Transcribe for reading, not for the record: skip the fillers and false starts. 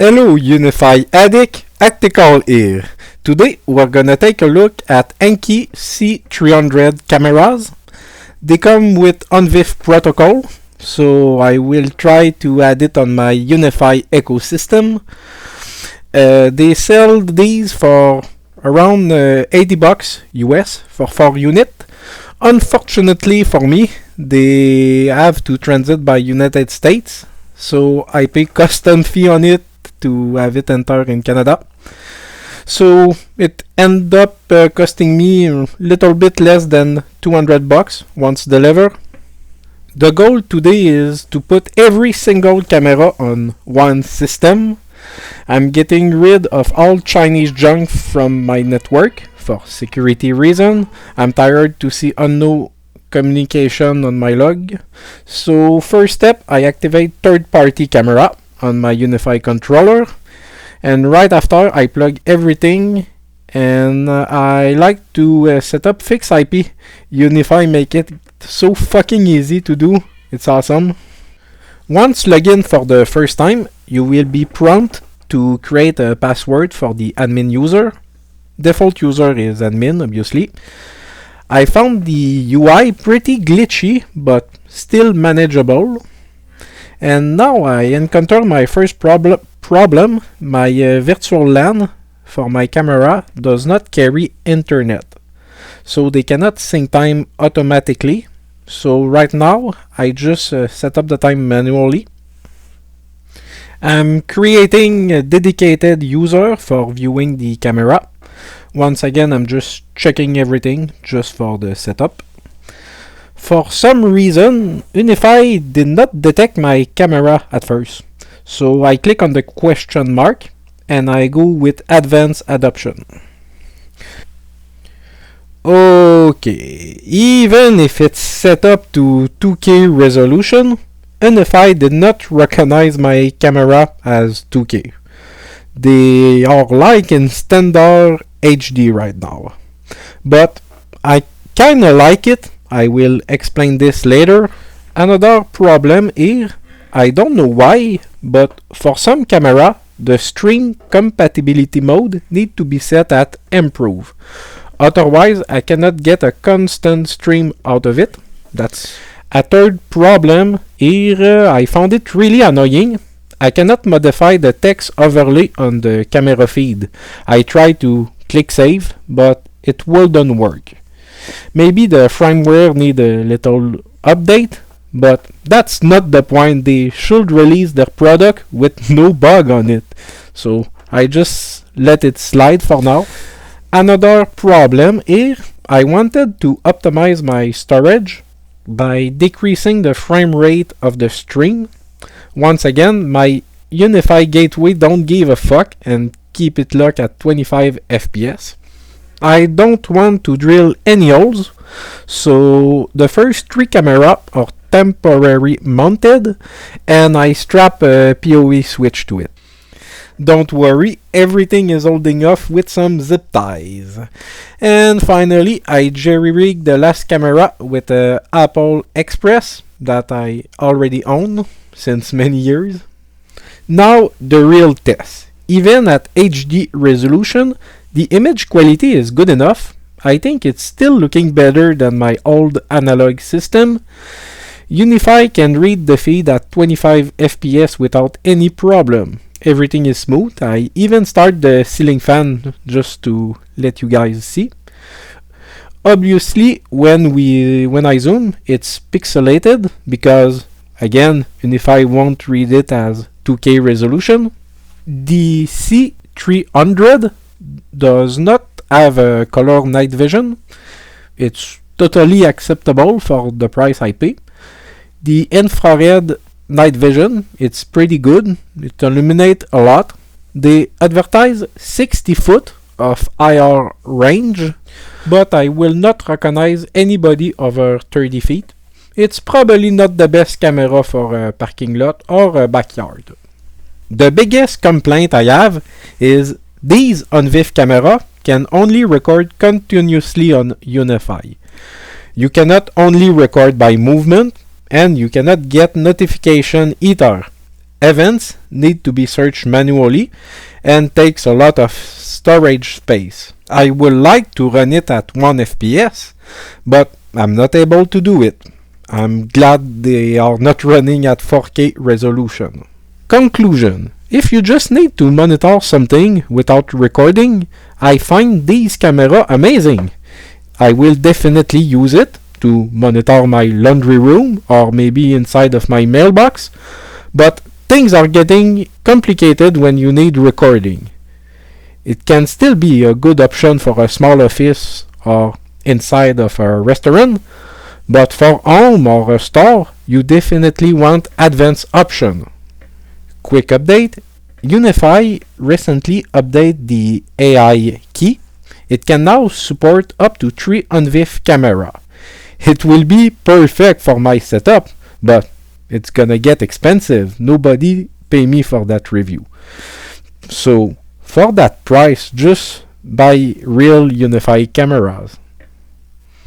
Hello UniFi addict, Tactical here. Today we're gonna take a look at Enki C300 cameras. They come with UniFi protocol, so I will try to add it on my UniFi ecosystem. They sell these for around $80 US for 4 units. Unfortunately for me, they have to transit by United States, so I pay custom fee on it to have it enter in Canada. So it ended up costing me a little bit less than $200 once delivered. The goal today is to put every single camera on one system. I'm getting rid of all Chinese junk from my network for security reason. I'm tired to see unknown communication on my log. So first step, I activate third-party camera on my UniFi controller, and right after I plug everything, and I like to set up fixed IP. UniFi make it so fucking easy to do. It's awesome. Once login for the first time, you will be prompted to create a password for the admin user. Default user is admin, obviously. I found the UI pretty glitchy, but still manageable. And now I encounter my first problem. My virtual LAN for my camera does not carry internet, so they cannot sync time automatically. So right now I just set up the time manually. I'm creating a dedicated user for viewing the camera. Once again, I'm just checking everything just for the setup. For some reason, UniFi did not detect my camera at first. So I click on the question mark and I go with advanced adoption. Okay, even if it's set up to 2K resolution, UniFi did not recognize my camera as 2K. They are like in standard HD right now. But I kinda like it. I will explain this later. Another problem here, I don't know why, but for some camera, the stream compatibility mode need to be set at improve. Otherwise, I cannot get a constant stream out of it. That's a third problem here. I found it really annoying. I cannot modify the text overlay on the camera feed. I tried to click save, but it wouldn't work. Maybe the firmware need a little update, but that's not the point. They should release their product with no bug on it. So I just let it slide for now. Another problem here, I wanted to optimize my storage by decreasing the frame rate of the stream. Once again, my UniFi gateway don't give a fuck and keep it locked at 25 FPS. I don't want to drill any holes, so the first 3 cameras are temporarily mounted and I strap a PoE switch to it. Don't worry, everything is holding off with some zip ties. And finally, I jerry-rigged the last camera with a Apple Express that I already own since many years. Now the real test. Even at HD resolution, the image quality is good enough. I think it's still looking better than my old analog system. UniFi can read the feed at 25 FPS without any problem. Everything is smooth. I even start the ceiling fan just to let you guys see. Obviously, when I zoom, it's pixelated because again, UniFi won't read it as 2K resolution. The C300 does not have a color night vision. It's totally acceptable for the price I pay. The infrared night vision, it's pretty good. It illuminates a lot. They advertise 60 foot of IR range, but I will not recognize anybody over 30 feet. It's probably not the best camera for a parking lot or a backyard. The biggest complaint I have is these UniFi camera can only record continuously on UniFi. You cannot only record by movement, and you cannot get notification either. events need to be searched manually and takes a lot of storage space. I would like to run it at 1 FPS, but I'm not able to do it. I'm glad they are not running at 4K resolution. Conclusion. If you just need to monitor something without recording, I find these cameras amazing. I will definitely use it to monitor my laundry room or maybe inside of my mailbox, but things are getting complicated when you need recording. It can still be a good option for a small office or inside of a restaurant, but for home or a store, you definitely want advanced option. Quick update. UniFi recently updated the AI key. It can now support up to 3 on-VIF camera. It will be perfect for my setup, but it's gonna get expensive. Nobody pay me for that review. So for that price, just buy real UniFi cameras.